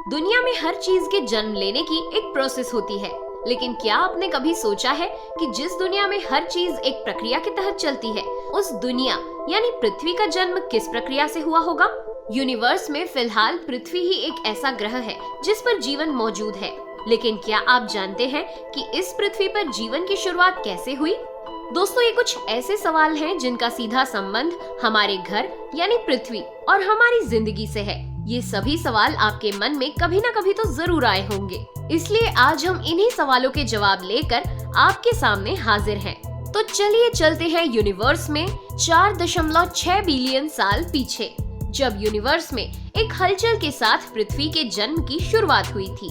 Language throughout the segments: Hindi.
दुनिया में हर चीज के जन्म लेने की एक प्रोसेस होती है, लेकिन क्या आपने कभी सोचा है कि जिस दुनिया में हर चीज एक प्रक्रिया के तहत चलती है, उस दुनिया यानी पृथ्वी का जन्म किस प्रक्रिया से हुआ होगा? यूनिवर्स में फिलहाल पृथ्वी ही एक ऐसा ग्रह है जिस पर जीवन मौजूद है, लेकिन क्या आप जानते हैं कि इस पृथ्वी पर जीवन की शुरुआत कैसे हुई? दोस्तों, ये कुछ ऐसे सवाल हैं जिनका सीधा संबंध हमारे घर यानी पृथ्वी और हमारी जिंदगी से है। ये सभी सवाल आपके मन में कभी ना कभी तो जरूर आए होंगे, इसलिए आज हम इन्हीं सवालों के जवाब लेकर आपके सामने हाजिर हैं। तो चलिए चलते हैं यूनिवर्स में 4.6 बिलियन साल पीछे, जब यूनिवर्स में एक हलचल के साथ पृथ्वी के जन्म की शुरुआत हुई थी।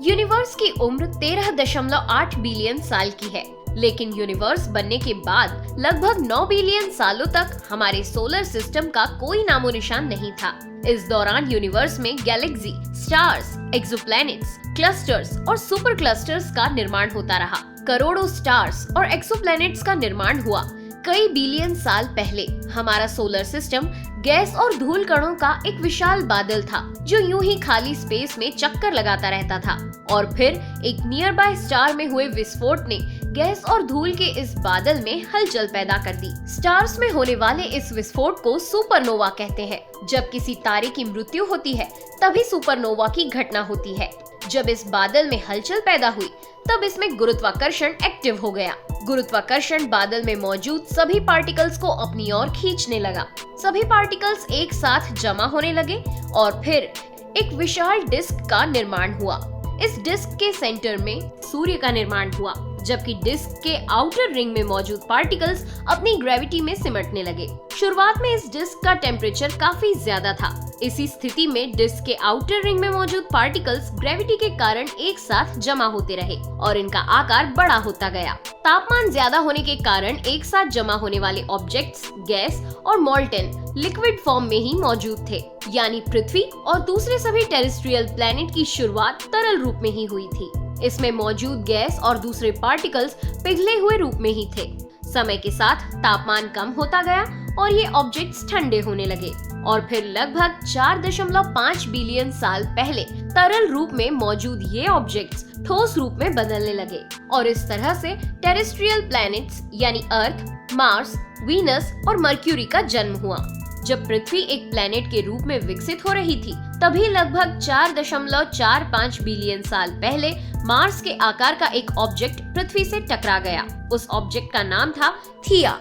यूनिवर्स की उम्र 13.8 बिलियन साल की है, लेकिन यूनिवर्स बनने के बाद लगभग 9 बिलियन सालों तक हमारे सोलर सिस्टम का कोई नामो निशान नहीं था। इस दौरान यूनिवर्स में गैलेक्सी, स्टार्स, एक्सोप्लैनेट्स, क्लस्टर्स और सुपर क्लस्टर्स का निर्माण होता रहा। करोड़ों स्टार्स और एक्सोप्लैनेट्स का निर्माण हुआ। कई बिलियन साल पहले हमारा सोलर सिस्टम गैस और धूल कणों का एक विशाल बादल था, जो यूं ही खाली स्पेस में चक्कर लगाता रहता था। और फिर एक नियर बाय स्टार में हुए विस्फोट ने गैस और धूल के इस बादल में हलचल पैदा कर दी। स्टार्स में होने वाले इस विस्फोट को सुपरनोवा कहते हैं। जब किसी तारे की मृत्यु होती है, तभी सुपरनोवा की घटना होती है। जब इस बादल में हलचल पैदा हुई, तब इसमें गुरुत्वाकर्षण एक्टिव हो गया। गुरुत्वाकर्षण बादल में मौजूद सभी पार्टिकल्स को अपनी ओर खींचने लगा। सभी पार्टिकल्स एक साथ जमा होने लगे और फिर एक विशाल डिस्क का निर्माण हुआ। इस डिस्क के सेंटर में सूर्य का निर्माण हुआ, जबकि डिस्क के आउटर रिंग में मौजूद पार्टिकल्स अपनी ग्रेविटी में सिमटने लगे। शुरुआत में इस डिस्क का टेम्परेचर काफी ज्यादा था। इसी स्थिति में डिस्क के आउटर रिंग में मौजूद पार्टिकल्स ग्रेविटी के कारण एक साथ जमा होते रहे और इनका आकार बड़ा होता गया। तापमान ज्यादा होने के कारण एक साथ जमा होने वाले ऑब्जेक्ट्स गैस और मॉल्टेन लिक्विड फॉर्म में ही मौजूद थे, यानी पृथ्वी और दूसरे सभी टेरेस्ट्रियल प्लैनेट की शुरुआत तरल रूप में ही हुई थी। इसमें मौजूद गैस और दूसरे पार्टिकल्स पिघले हुए रूप में ही थे। समय के साथ तापमान कम होता गया और ये ऑब्जेक्ट्स ठंडे होने लगे और फिर लगभग 4.5 बिलियन साल पहले तरल रूप में मौजूद ये ऑब्जेक्ट्स ठोस रूप में बदलने लगे और इस तरह से टेरेस्ट्रियल प्लैनेट्स यानी अर्थ, मार्स, वीनस और मर्क्यूरी का जन्म हुआ। जब पृथ्वी एक प्लैनेट के रूप में विकसित हो रही थी, तभी लगभग 4.45 बिलियन साल पहले मार्स के आकार का एक ऑब्जेक्ट पृथ्वी से टकरा गया। उस ऑब्जेक्ट का नाम था थिया।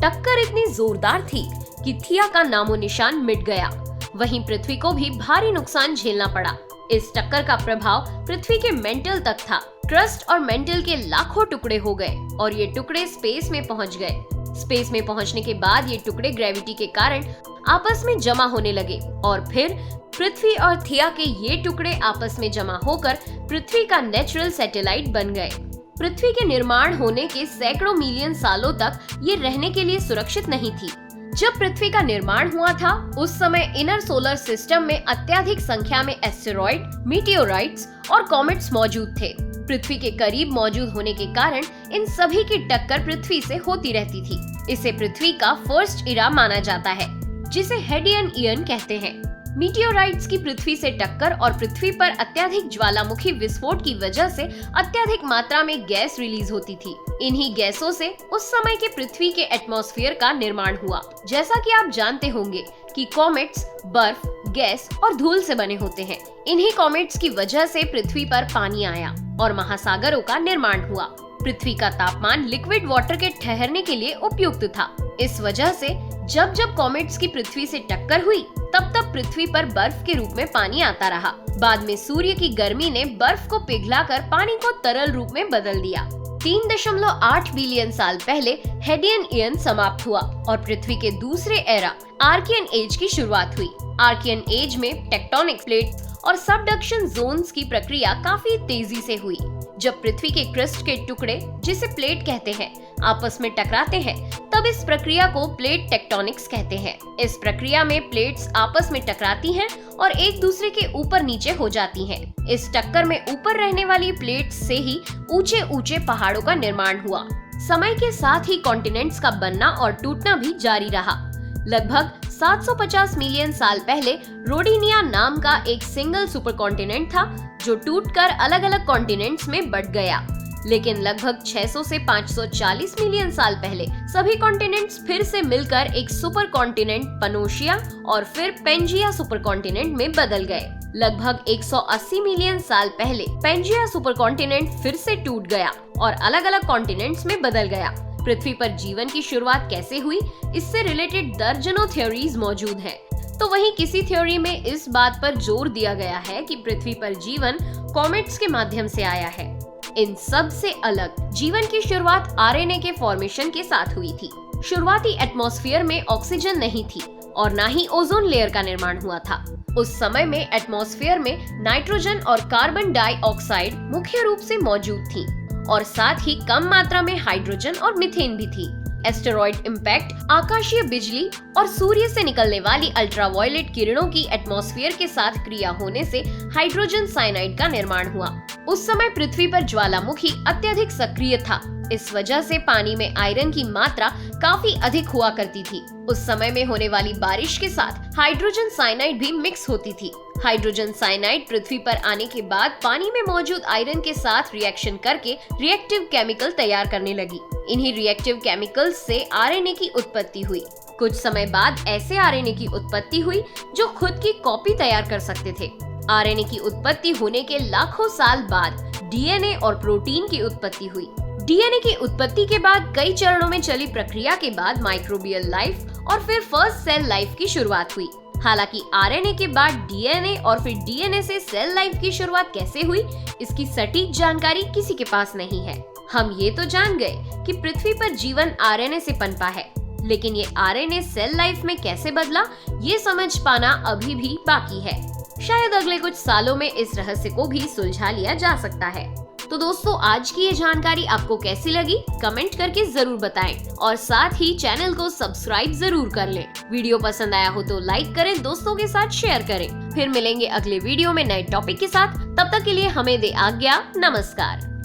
टक्कर इतनी जोरदार थी कि थिया का नामो निशान मिट गया। वहीं पृथ्वी को भी भारी नुकसान झेलना पड़ा। इस टक्कर का प्रभाव पृथ्वी के मेंटल तक था। क्रस्ट और मेंटल के लाखों टुकड़े हो गए और ये टुकड़े स्पेस में पहुंच गए। स्पेस में पहुंचने के बाद ये टुकड़े ग्रेविटी के कारण आपस में जमा होने लगे और फिर पृथ्वी और थिया के ये टुकड़े आपस में जमा होकर पृथ्वी का नेचुरल सैटेलाइट बन गए। पृथ्वी के निर्माण होने के सैकड़ों मिलियन सालों तक ये रहने के लिए सुरक्षित नहीं थी। जब पृथ्वी का निर्माण हुआ था, उस समय इनर सोलर सिस्टम में अत्यधिक संख्या में एस्टेरॉइड, मीटियोराइट्स और कॉमेट्स मौजूद थे। पृथ्वी के करीब मौजूद होने के कारण इन सभी की टक्कर पृथ्वी से होती रहती थी। इसे पृथ्वी का फर्स्ट इरा माना जाता है, जिसे हेडियन ईयन कहते हैं। मीटियोराइट्स की पृथ्वी से टक्कर और पृथ्वी पर अत्यधिक ज्वालामुखी विस्फोट की वजह से अत्यधिक मात्रा में गैस रिलीज होती थी। इन्हीं गैसों से उस समय के पृथ्वी के एटमॉस्फेयर का निर्माण हुआ। जैसा कि आप जानते होंगे कि कॉमेट्स बर्फ, गैस और धूल से बने होते हैं। इन्हीं कॉमेट्स की वजह से पृथ्वी पर पानी आया और महासागरों का निर्माण हुआ। पृथ्वी का तापमान लिक्विड वाटर के ठहरने के लिए उपयुक्त था। इस वजह से जब जब कॉमेट्स की पृथ्वी से टक्कर हुई, तब तब पृथ्वी पर बर्फ के रूप में पानी आता रहा। बाद में सूर्य की गर्मी ने बर्फ को पिघलाकर पानी को तरल रूप में बदल दिया। 3.8 बिलियन साल पहले हेडियन ईयन समाप्त हुआ और पृथ्वी के दूसरे एरा आर्कियन एज की शुरुआत हुई। आर्कियन एज में टेक्टोनिक प्लेट्स और सबडक्शन जोन्स की प्रक्रिया काफी तेजी से हुई। जब पृथ्वी के क्रस्ट के टुकड़े, जिसे प्लेट कहते हैं, आपस में टकराते हैं, तब इस प्रक्रिया को प्लेट टेक्टोनिक्स कहते हैं। इस प्रक्रिया में प्लेट्स आपस में टकराती हैं और एक दूसरे के ऊपर नीचे हो जाती हैं। इस टक्कर में ऊपर रहने वाली प्लेट्स से ही ऊंचे ऊंचे पहाड़ों का निर्माण हुआ। समय के साथ ही कॉन्टिनेंट्स का बनना और टूटना भी जारी रहा। लगभग 750 मिलियन साल पहले रोडिनिया नाम का एक सिंगल सुपर कॉन्टिनेंट था जो टूटकर अलग अलग कॉन्टिनेंट्स में बट गया। लेकिन लगभग 600 से 540 मिलियन साल पहले सभी कॉन्टिनेंट्स फिर से मिलकर एक सुपर कॉन्टिनेंट पनोशिया और फिर पेंजिया सुपर कॉन्टिनेंट में बदल गए। लगभग 180 मिलियन साल पहले पेंजिया सुपर कॉन्टिनेंट फिर से टूट गया और अलग अलग कॉन्टिनेंट्स में बदल गया। पृथ्वी पर जीवन की शुरुआत कैसे हुई, इससे रिलेटेड दर्जनों थ्योरीज मौजूद हैं। तो वहीं किसी थ्योरी में इस बात पर जोर दिया गया है कि पृथ्वी पर जीवन कॉमेट्स के माध्यम से आया है। इन सब से अलग जीवन की शुरुआत आरएनए के फॉर्मेशन के साथ हुई थी। शुरुआती एटमॉस्फेयर में ऑक्सीजन नहीं थी और ना ही ओजोन लेयर का निर्माण हुआ था। उस समय में एटमॉस्फेयर में नाइट्रोजन और कार्बन डाइऑक्साइड मुख्य रूप से मौजूद थी और साथ ही कम मात्रा में हाइड्रोजन और मीथेन भी थी। एस्टेरॉइड इम्पैक्ट, आकाशीय बिजली और सूर्य से निकलने वाली अल्ट्रावायलेट किरणों की एटमॉस्फेयर के साथ क्रिया होने से हाइड्रोजन साइनाइड का निर्माण हुआ। उस समय पृथ्वी पर ज्वालामुखी अत्यधिक सक्रिय था। इस वजह से पानी में आयरन की मात्रा काफी अधिक हुआ करती थी। उस समय में होने वाली बारिश के साथ हाइड्रोजन साइनाइड भी मिक्स होती थी। हाइड्रोजन साइनाइड पृथ्वी पर आने के बाद पानी में मौजूद आयरन के साथ रिएक्शन करके रिएक्टिव केमिकल तैयार करने लगी। इन्हीं रिएक्टिव केमिकल्स से आरएनए की उत्पत्ति हुई। कुछ समय बाद ऐसे आरएनए की उत्पत्ति हुई जो खुद की कॉपी तैयार कर सकते थे। आरएनए की उत्पत्ति होने के लाखों साल बाद डीएनए और प्रोटीन की उत्पत्ति हुई। डीएनए की उत्पत्ति के बाद कई चरणों में चली प्रक्रिया के बाद माइक्रोबियल लाइफ और फिर फर्स्ट सेल लाइफ की शुरुआत हुई। हालांकि आरएनए के बाद डीएनए और फिर डीएनए से सेल लाइफ की शुरुआत कैसे हुई, इसकी सटीक जानकारी किसी के पास नहीं है। हम ये तो जान गए कि पृथ्वी पर जीवन आरएनए से पनपा है, लेकिन ये आरएनए सेल लाइफ में कैसे बदला, ये समझ पाना अभी भी बाकी है। शायद अगले कुछ सालों में इस रहस्य को भी सुलझा लिया जा सकता है। तो दोस्तों, आज की ये जानकारी आपको कैसी लगी, कमेंट करके जरूर बताएं और साथ ही चैनल को सब्सक्राइब जरूर कर लें। वीडियो पसंद आया हो तो लाइक करें, दोस्तों के साथ शेयर करें। फिर मिलेंगे अगले वीडियो में नए टॉपिक के साथ। तब तक के लिए हमें दे आज्ञा। नमस्कार।